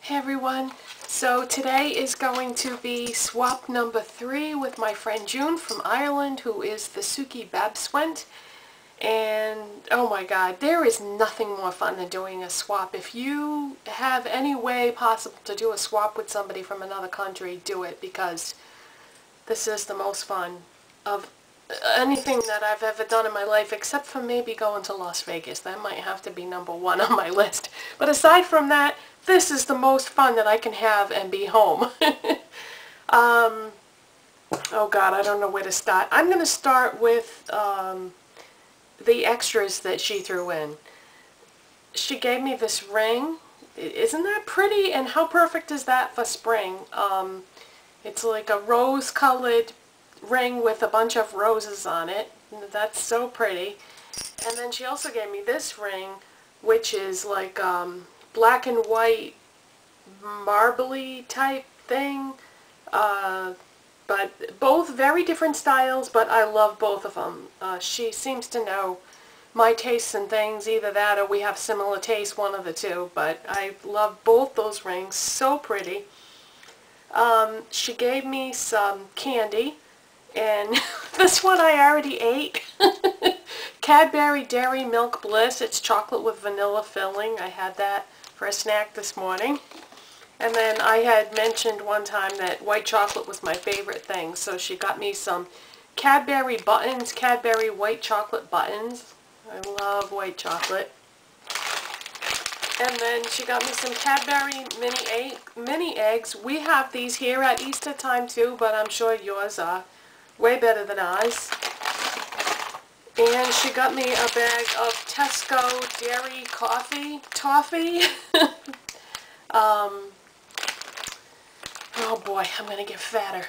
Hey everyone, so today is going to be swap number 3 with my friend June from Ireland, who is Thesukiebapswent. And oh my god, there is nothing more fun than doing a swap. If you have any way possible to do a swap with somebody from another country, do it, because this is the most fun of anything that I've ever done in my life, except for maybe going to Las Vegas. That might have to be number 1 on my list. But aside from that, this is the most fun that I can have and be home. Oh god, I don't know where to start. I'm going to start with the extras that she threw in. She gave me this ring. Isn't that pretty? And how perfect is that for spring? It's like a rose-colored ring with a bunch of roses on it. That's so pretty. And then she also gave me this ring, which is like black and white marbly type thing. But both very different styles, but I love both of them. She seems to know my tastes and things, either that or we have similar tastes, one of the two. But I love both those rings, so pretty. She gave me some candy, and this one I already ate. Cadbury Dairy Milk Bliss. It's chocolate with vanilla filling. I had that for a snack this morning. And then I had mentioned one time that white chocolate was my favorite thing, so she got me some Cadbury buttons, Cadbury white chocolate buttons. I love white chocolate. And then she got me some Cadbury mini eggs. We have these here at Easter time too, but I'm sure yours are way better than ours. And she got me a bag of Tesco dairy toffee. Oh boy, I'm going to get fatter.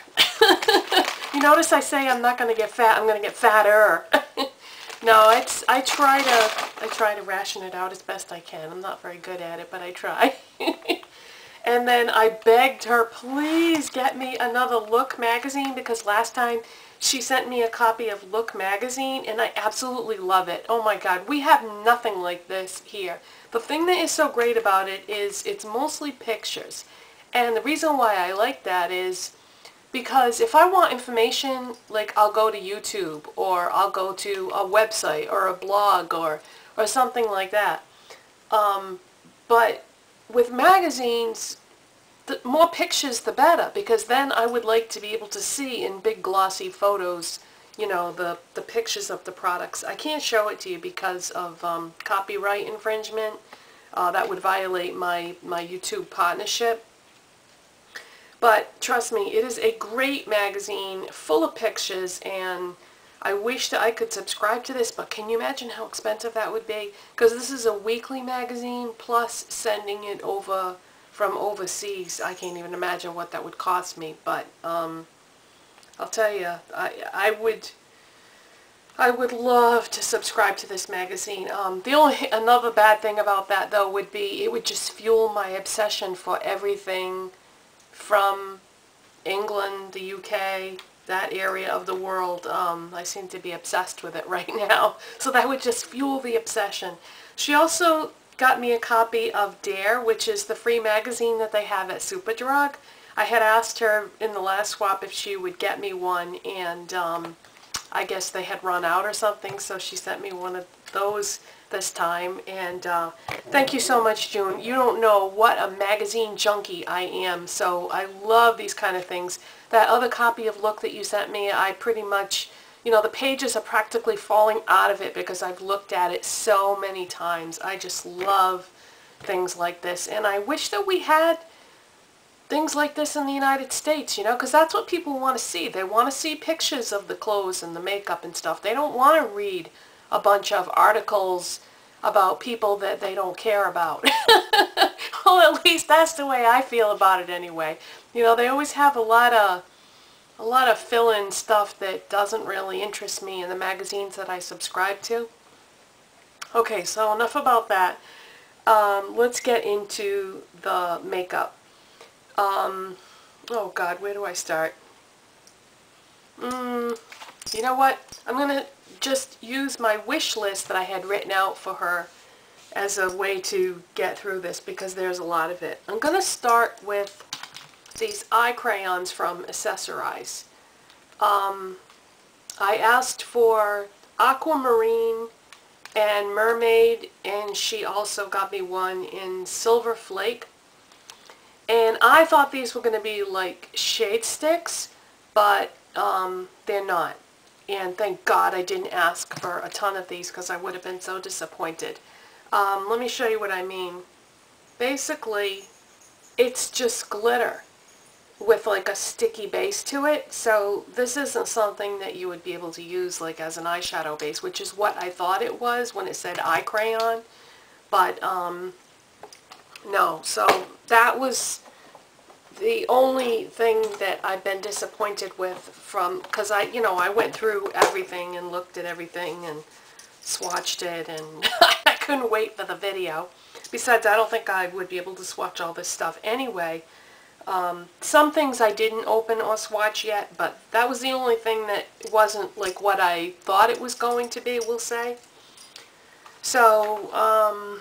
You notice I say I'm not going to get fat, I'm going to get fatter. No, I try to ration it out as best I can. I'm not very good at it, but I try. And then I begged her, please get me another Look magazine, because last time she sent me a copy of Look magazine, and I absolutely love it. Oh my god, we have nothing like this here. The thing that is so great about it is it's mostly pictures. And the reason why I like that is because if I want information, like I'll go to YouTube, or I'll go to a website or a blog or something like that. But with magazines, the more pictures the better, because then I would like to be able to see in big glossy photos, you know, the pictures of the products. I can't show it to you because of copyright infringement. That would violate my YouTube partnership. But trust me, it is a great magazine full of pictures, and I wish that I could subscribe to this, but can you imagine how expensive that would be? Because this is a weekly magazine, plus sending it over from overseas. I can't even imagine what that would cost me, but I'll tell you, I would love to subscribe to this magazine. Another bad thing about that, though, would be it would just fuel my obsession for everything from England, the UK, that area of the world. I seem to be obsessed with it right now. So that would just fuel the obsession. She also got me a copy of Dare, which is the free magazine that they have at Superdrug. I had asked her in the last swap if she would get me one, and I guess they had run out or something, so she sent me one of those this time. And thank you so much, June. You don't know what a magazine junkie I am, so I love these kind of things. That other copy of Look that you sent me, I pretty much, you know, the pages are practically falling out of it because I've looked at it so many times. I just love things like this, and I wish that we had things like this in the United States, you know, because that's what people want to see. They want to see pictures of the clothes and the makeup and stuff. They don't want to read a bunch of articles about people that they don't care about. Well, at least that's the way I feel about it anyway. You know, they always have a lot of fill-in stuff that doesn't really interest me in the magazines that I subscribe to. Okay, so enough about that. Let's get into the makeup. Oh god, where do I start? You know what? I'm going to just use my wish list that I had written out for her as a way to get through this because there's a lot of it. I'm going to start with these eye crayons from Accessorize. I asked for aquamarine and mermaid, and she also got me one in silver flake. And I thought these were going to be like shade sticks, but they're not. And thank God I didn't ask for a ton of these because I would have been so disappointed. Let me show you what I mean. Basically, it's just glitter with like a sticky base to it. So this isn't something that you would be able to use like as an eyeshadow base, which is what I thought it was when it said eye crayon. But no, so that was the only thing that I've been disappointed with from, because I went through everything and looked at everything and swatched it, and I couldn't wait for the video. Besides, I don't think I would be able to swatch all this stuff anyway. Some things I didn't open or swatch yet, but that was the only thing that wasn't like what I thought it was going to be, we'll say. So,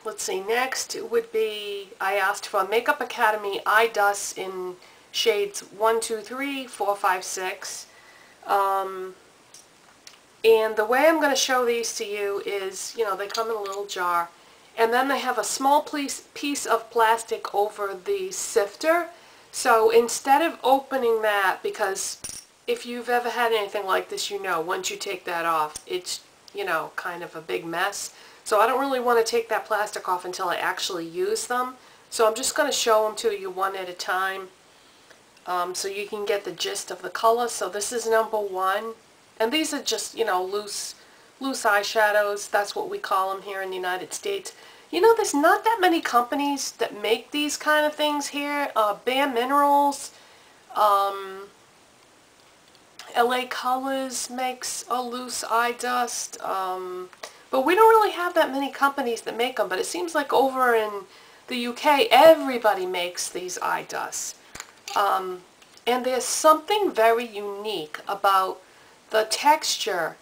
let's see, next it would be, I asked for Makeup Academy Eye Dust in shades 1, 2, 3, 4, 5, 6. And the way I'm going to show these to you is, they come in a little jar. And then they have a small piece of plastic over the sifter. So instead of opening that, because if you've ever had anything like this, once you take that off, it's, kind of a big mess. So I don't really want to take that plastic off until I actually use them. So I'm just going to show them to you one at a time so you can get the gist of the color. So this is number 1. And these are just, loose eyeshadows. That's what we call them here in the United States. There's not that many companies that make these kind of things here. Bare Minerals, LA Colors makes a loose eye dust. But we don't really have that many companies that make them. But it seems like over in the UK, everybody makes these eye dusts. And there's something very unique about the texture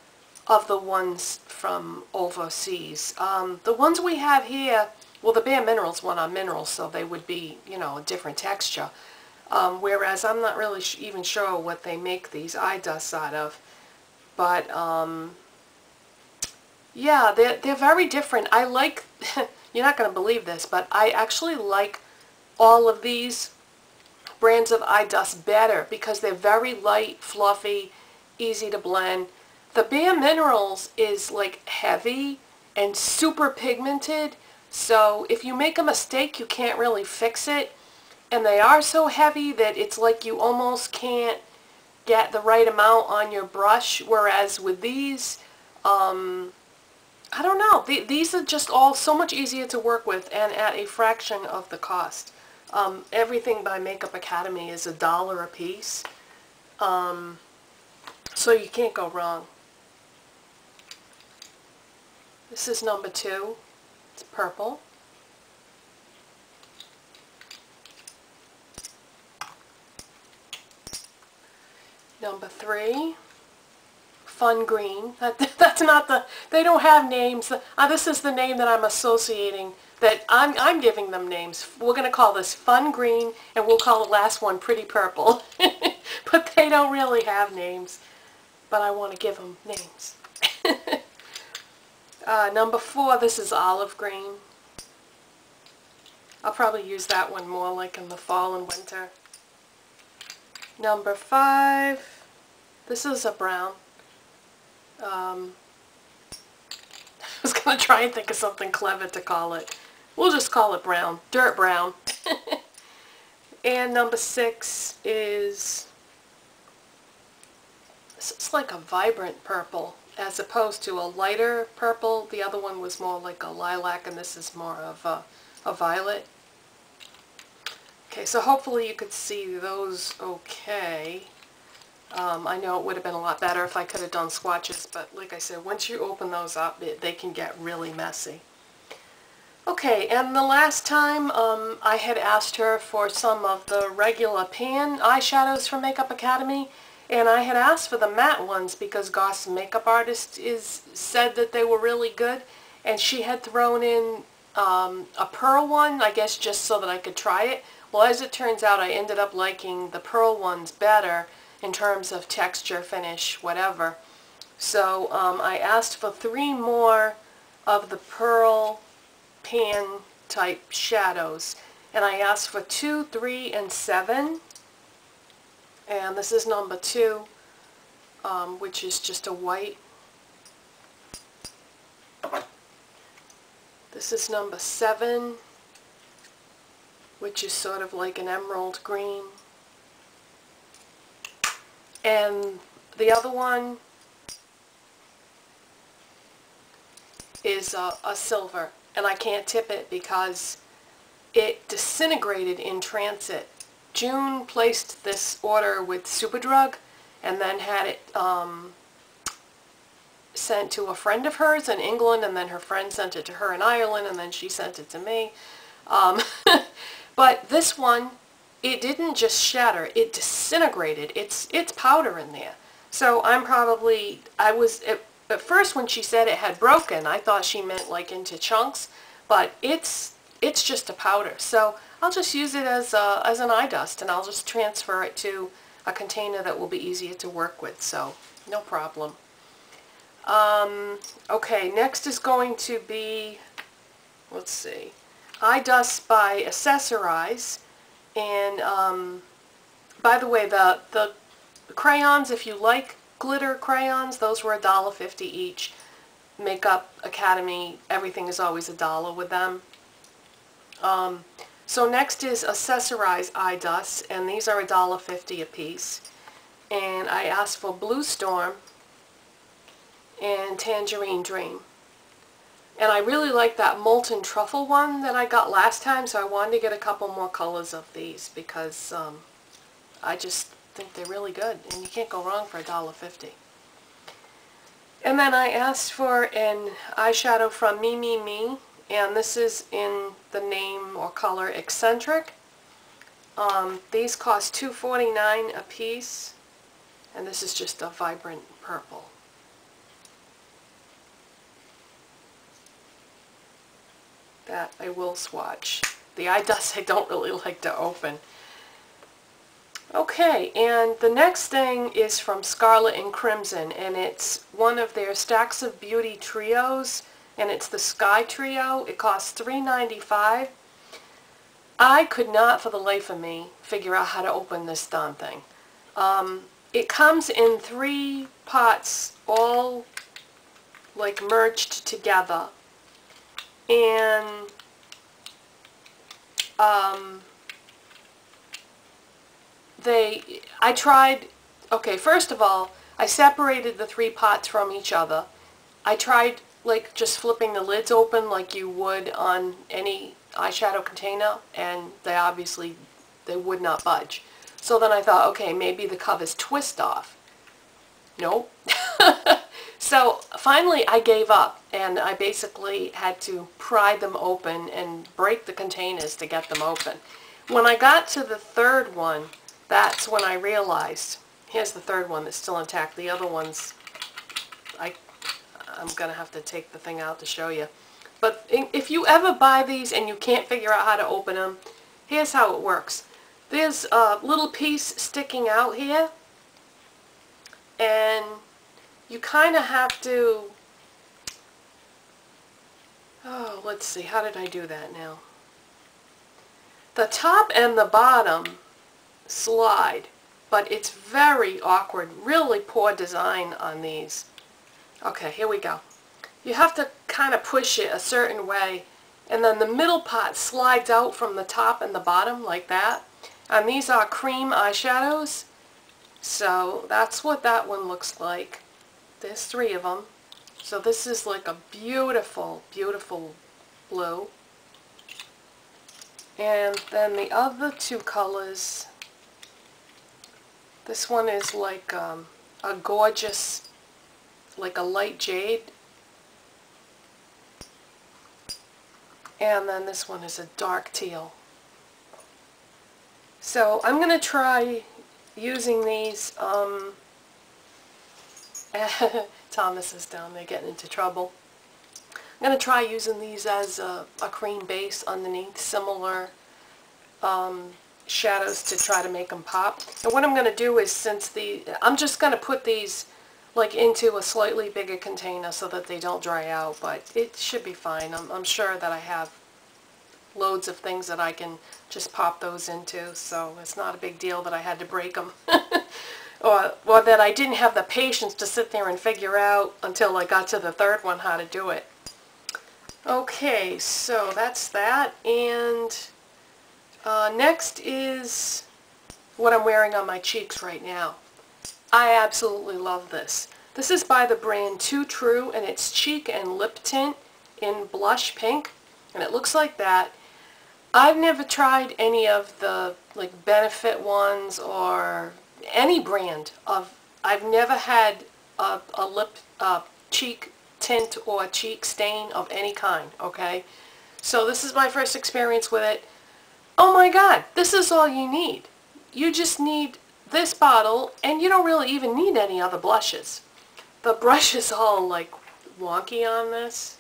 of the ones from overseas. The ones we have here, well, the Bare Minerals one are minerals, so they would be, a different texture. Whereas I'm not really even sure what they make these eye dusts out of. But, yeah, they're very different. I like, you're not going to believe this, but I actually like all of these brands of eye dust better because they're very light, fluffy, easy to blend. The Bare Minerals is like heavy and super pigmented, so if you make a mistake you can't really fix it, and they are so heavy that it's like you almost can't get the right amount on your brush, whereas with these, I don't know, these are just all so much easier to work with and at a fraction of the cost. Everything by Makeup Academy is $1 a piece, so you can't go wrong. This is number 2. It's purple. Number 3, Fun Green. That's not the, they don't have names. This is the name that I'm associating, that I'm giving them names. We're going to call this Fun Green, and we'll call the last one Pretty Purple. But they don't really have names. But I want to give them names. Number 4, this is Olive Green. I'll probably use that one more like in the fall and winter. Number 5, this is a brown. I was going to try and think of something clever to call it. We'll just call it brown. Dirt brown. And number 6 is, it's like a vibrant purple as opposed to a lighter purple. The other one was more like a lilac, and this is more of a violet. Okay, so hopefully you could see those okay. I know it would have been a lot better if I could have done swatches, but like I said, once you open those up, they can get really messy. Okay, and the last time I had asked her for some of the regular pan eyeshadows from Makeup Academy, and I had asked for the matte ones because Goss Makeup Artist said that they were really good, and she had thrown in a pearl one, I guess just so that I could try it. Well, as it turns out, I ended up liking the pearl ones better in terms of texture, finish, whatever. So I asked for 3 more of the pearl pan type shadows, and I asked for 2, 3, and 7, and this is number 2, which is just a white. This is number 7, which is sort of like an emerald green. And the other one is a silver, and I can't tip it because it disintegrated in transit. June placed this order with Superdrug and then had it sent to a friend of hers in England, and then her friend sent it to her in Ireland, and then she sent it to me. But this one, it didn't just shatter, it disintegrated. It's powder in there. So at first when she said it had broken, I thought she meant like into chunks, but it's just a powder. So I'll just use it as an eye dust, and I'll just transfer it to a container that will be easier to work with, so no problem. Okay, next is going to be, let's see, eye dust by Accessorize. And by the way, the crayons, if you like glitter crayons, those were $1.50 each. Makeup Academy, everything is always $1 with them. So next is Accessorize eye dust, and these are $1.50 a piece. And I asked for Blue Storm and Tangerine Dream. And I really like that Molten Truffle one that I got last time, so I wanted to get a couple more colors of these because I just think they're really good, and you can't go wrong for $1.50. And then I asked for an eyeshadow from Me, and this is in the name or color Eccentric. These cost $2.49 a piece, and this is just a vibrant purple. That I will swatch. The eye dust I don't really like to open. Okay, and the next thing is from Scarlet and Crimson, and it's one of their Stacks of Beauty trios, and it's the Sky Trio. It costs $3.95. I could not for the life of me figure out how to open this darn thing. It comes in 3 pots, all like merged together. And I tried, okay, first of all, I separated the 3 pots from each other. I tried like just flipping the lids open like you would on any eyeshadow container, and they would not budge. So then I thought, okay, maybe the covers twist off. Nope. So finally I gave up, and I basically had to pry them open and break the containers to get them open. When I got to the 3rd one, that's when I realized, here's the 3rd one that's still intact. The other ones, I'm going to have to take the thing out to show you. But if you ever buy these and you can't figure out how to open them, here's how it works. There's a little piece sticking out here, and you kind of have to, oh, let's see, how did I do that now? The top and the bottom slide, but it's very awkward, really poor design on these. Okay, here we go. You have to kind of push it a certain way, and then the middle part slides out from the top and the bottom like that. And these are cream eyeshadows, so that's what that one looks like. There's 3 of them. So this is like a beautiful, beautiful blue. And then the other 2 colors, this one is like a gorgeous, like a light jade. And then this one is a dark teal. So I'm going to try using these. Thomas is down there getting into trouble. I'm going to try using these as a cream base underneath, similar shadows to try to make them pop. And what I'm going to do is, I'm just going to put these like into a slightly bigger container so that they don't dry out, but it should be fine. I'm sure that I have loads of things that I can just pop those into, so it's not a big deal that I had to break them. or that I didn't have the patience to sit there and figure out until I got to the third one how to do it. Okay, so that's that, and next is what I'm wearing on my cheeks right now. I absolutely love this. This is by the brand Too True, and it's cheek and lip tint in blush pink, and it looks like that. I've never tried any of the like Benefit ones or any brand of. I've never had a lip cheek tint or cheek stain of any kind. Okay, so this is my first experience with it. Oh my God, this is all you need. You just need this bottle, and you don't really even need any other blushes. The brush is all like wonky on this.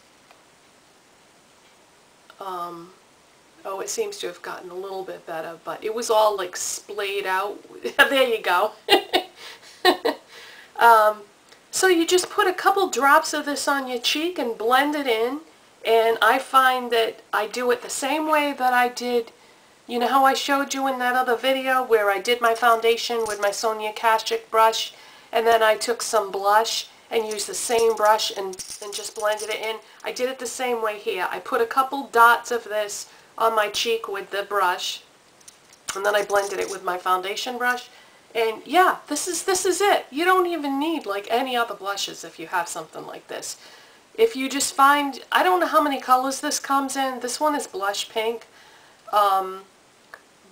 Oh, it seems to have gotten a little bit better, but it was all like splayed out. There you go. So you just put a couple drops of this on your cheek and blend it in, and I find that I do it the same way that I did. You know how I showed you in that other video where I did my foundation with my Sonia Kashuk brush, and then I took some blush and used the same brush and just blended it in? I did it the same way here. I put a couple dots of this on my cheek with the brush, and then I blended it with my foundation brush. And yeah, this is it. You don't even need like any other blushes if you have something like this. If you just find, I don't know how many colors this comes in. This one is blush pink.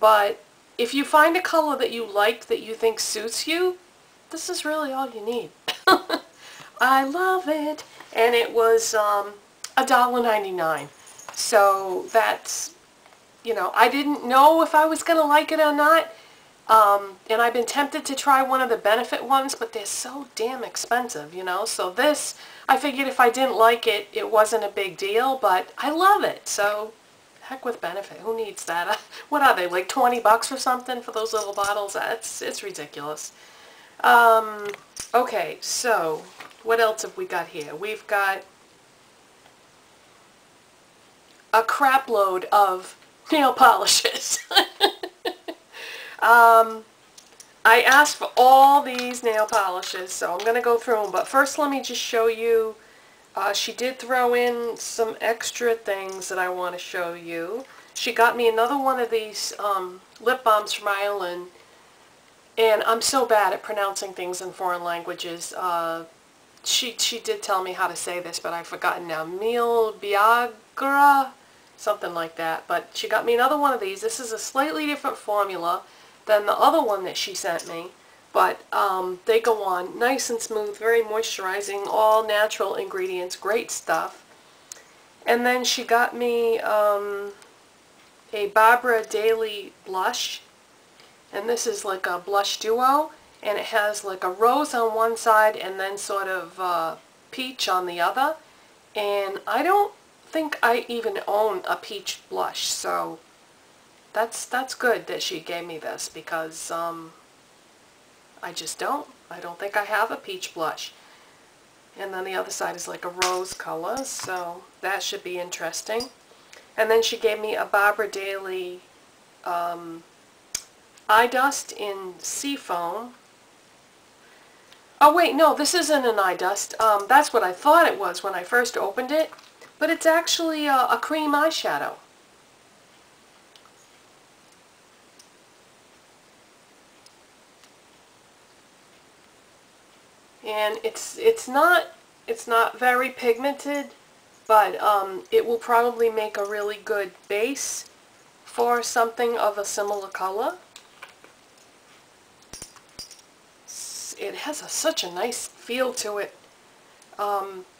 But if you find a color that you like, that you think suits you, this is really all you need. I love it. And it was $1.99. So that's, you know, I didn't know if I was going to like it or not. And I've been tempted to try one of the Benefit ones, but they're so damn expensive, you know. So this, I figured if I didn't like it, it wasn't a big deal, but I love it. So heck with Benefit. Who needs that? What are they, like 20 bucks or something for those little bottles? It's ridiculous. Okay, so what else have we got here? We've got a crap load of nail polishes. I asked for all these nail polishes, so I'm going to go through them. But first, let me just show you. She did throw in some extra things that I want to show you. She got me another one of these lip balms from Ireland, and I'm so bad at pronouncing things in foreign languages. She did tell me how to say this, but I've forgotten now. Mil Biagra, something like that. But she got me another one of these. This is a slightly different formula than the other one that she sent me. But they go on nice and smooth, very moisturizing, all natural ingredients, great stuff. And then she got me a Barbara Daily blush, and this is like a blush duo, and it has like a rose on one side and then sort of peach on the other. And I don't think I even own a peach blush, so that's good that she gave me this, because I just don't. I don't think I have a peach blush. And then the other side is like a rose color, so that should be interesting. And then she gave me a Barbara Daily eye dust in Seafoam. Oh wait, no, this isn't an eye dust. That's what I thought it was when I first opened it, but it's actually a cream eyeshadow. And it's not very pigmented, but it will probably make a really good base for something of a similar color. It has such a nice feel to it.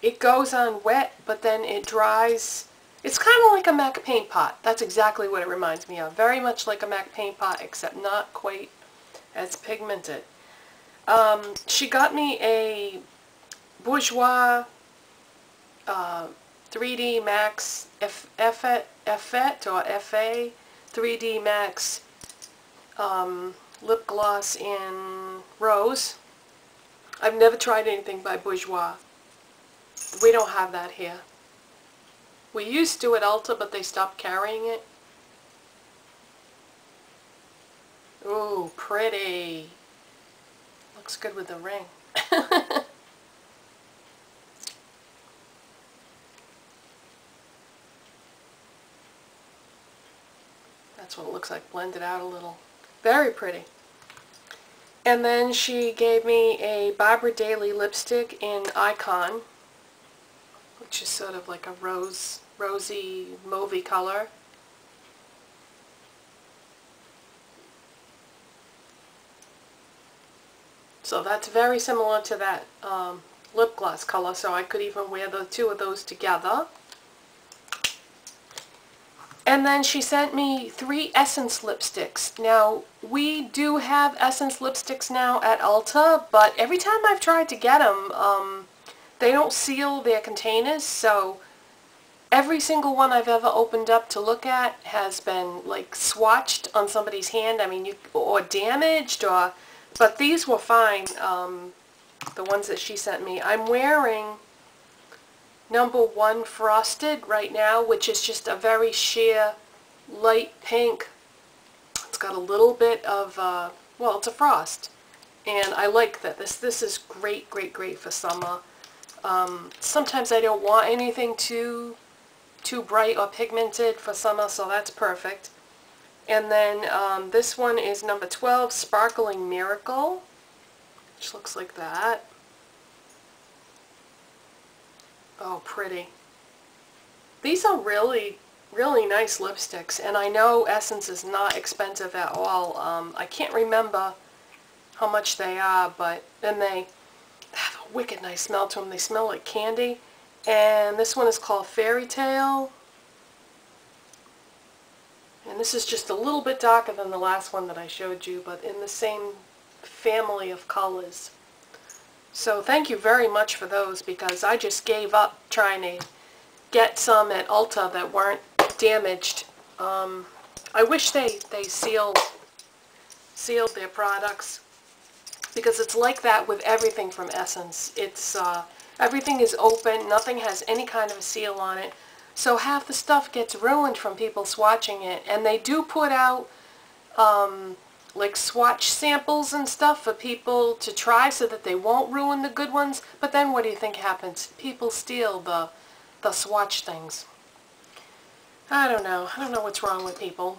It goes on wet, but then it dries. It's kind of like a MAC paint pot. That's exactly what it reminds me of. Very much like a MAC paint pot, except not quite as pigmented. She got me a Bourjois 3D Max Effet or FA 3D Max lip gloss in Rose. I've never tried anything by Bourjois. We don't have that here. We used to at Ulta, but they stopped carrying it. Ooh, pretty. Looks good with the ring. That's what it looks like, blended out a little. Very pretty. And then she gave me a Barbara Daly lipstick in Icon, which is sort of like a rosy, mauvey color. So that's very similar to that lip gloss color, so I could even wear the two of those together. And then she sent me 3 Essence lipsticks. Now, we do have Essence lipsticks now at Ulta, but every time I've tried to get them, they don't seal their containers, so every single one I've ever opened up to look at has been like swatched on somebody's hand, or damaged, but these were fine, the ones that she sent me. I'm wearing number 1 Frosted right now, which is just a very sheer light pink. It's got a little bit of, well, it's a frost. And I like that. This is great, great, great for summer. Sometimes I don't want anything too bright or pigmented for summer, so that's perfect. And then this one is number 12, Sparkling Miracle, which looks like that. Oh, pretty. These are really, really nice lipsticks, and I know Essence is not expensive at all. I can't remember how much they are, but then they have a wicked nice smell to them. They smell like candy. And this one is called Fairy Tale. And this is just a little bit darker than the last one that I showed you, but in the same family of colors. So thank you very much for those, because I just gave up trying to get some at Ulta that weren't damaged. I wish they sealed their products, because it's like that with everything from Essence. It's everything is open, nothing has any kind of a seal on it, so half the stuff gets ruined from people swatching it. And they do put out like swatch samples and stuff for people to try so that they won't ruin the good ones, but then what do you think happens? People steal the swatch things. I don't know what's wrong with people.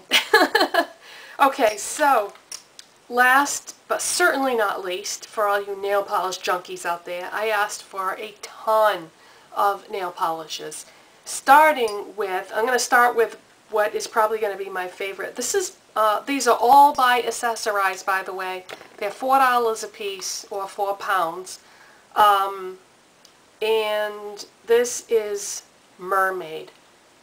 Okay, so last but certainly not least, for all you nail polish junkies out there, I asked for a ton of nail polishes. Starting with, I'm going to start with what is probably going to be my favorite. These are all by Accessorize, by the way. They're $4 a piece, or 4 pounds. And this is Mermaid.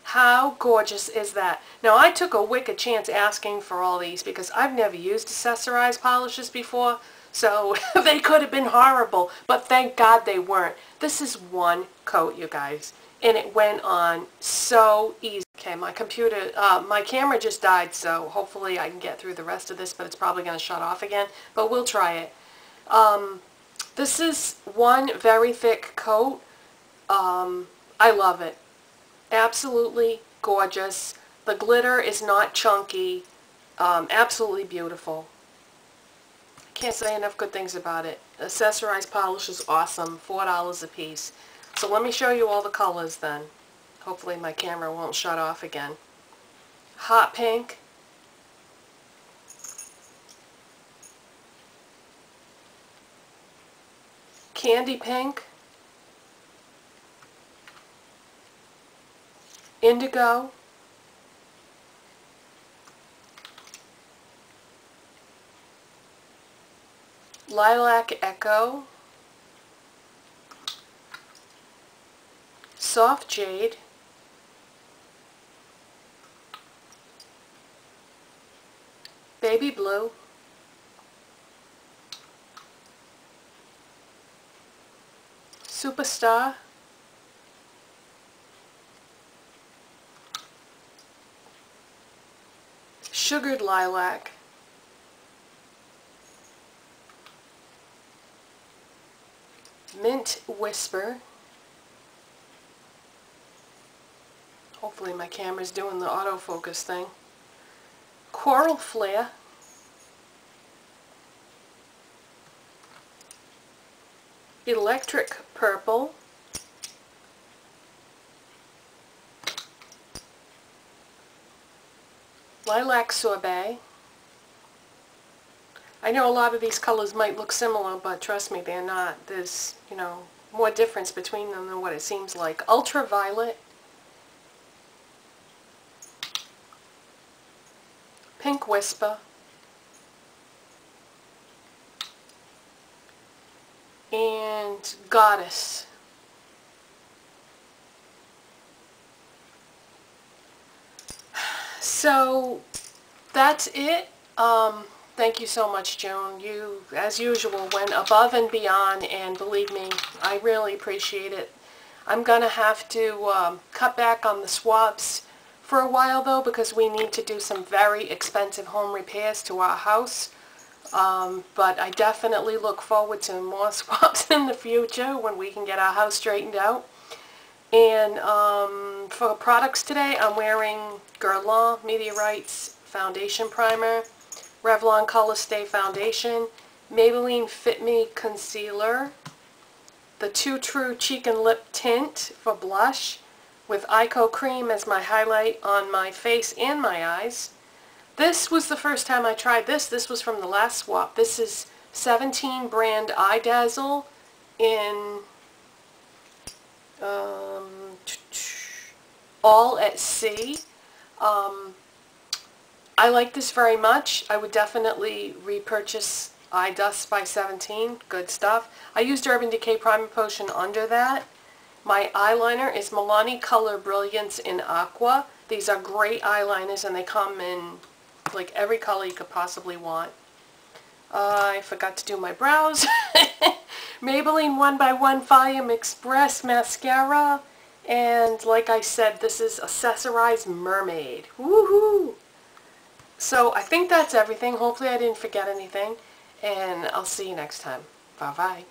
How gorgeous is that? Now, I took a wicked chance asking for all these because I've never used Accessorize polishes before, so they could have been horrible, but thank God they weren't. This is one coat, you guys, and it went on so easy. Okay, my camera just died, so hopefully I can get through the rest of this, but it's probably going to shut off again, but we'll try it. This is one very thick coat. I love it. Absolutely gorgeous. The glitter is not chunky. Absolutely beautiful. Can't say enough good things about it. Accessorize polish is awesome. $4 a piece. So let me show you all the colors then. Hopefully my camera won't shut off again. Hot pink. Candy pink. Indigo. Lilac Echo. Soft Jade. Baby Blue. Superstar. Sugared Lilac, Mint Whisper. Hopefully my camera's doing the autofocus thing. Coral Flare, Electric Purple, Lilac Sorbet. I know a lot of these colors might look similar, but trust me, they're not. There's, you know, more difference between them than what it seems like. Ultraviolet, Pink Whisper, and Goddess. So that's it. Thank you so much, Joan. You, as usual, went above and beyond, and believe me, I really appreciate it. I'm going to have to cut back on the swabs for a while, though, because we need to do some very expensive home repairs to our house. But I definitely look forward to more swabs in the future when we can get our house straightened out. And for products today, I'm wearing Guerlain Meteorites Foundation Primer, Revlon Color Stay Foundation, Maybelline Fit Me Concealer, the Too True Cheek and Lip Tint for blush, with Ico Cream as my highlight on my face and my eyes. This was the first time I tried this. This was from the last swap. This is 17 brand Eye Dazzle in All at Sea. I like this very much. I would definitely repurchase Eye Dust by 17. Good stuff. I used Urban Decay Primer Potion under that. My eyeliner is Milani Color Brilliance in Aqua. These are great eyeliners, and they come in like every color you could possibly want. I forgot to do my brows. Maybelline 1x1 Volume Express Mascara. And like I said, this is Accessorized Mermaid. Woohoo! So I think that's everything. Hopefully I didn't forget anything. And I'll see you next time. Bye-bye.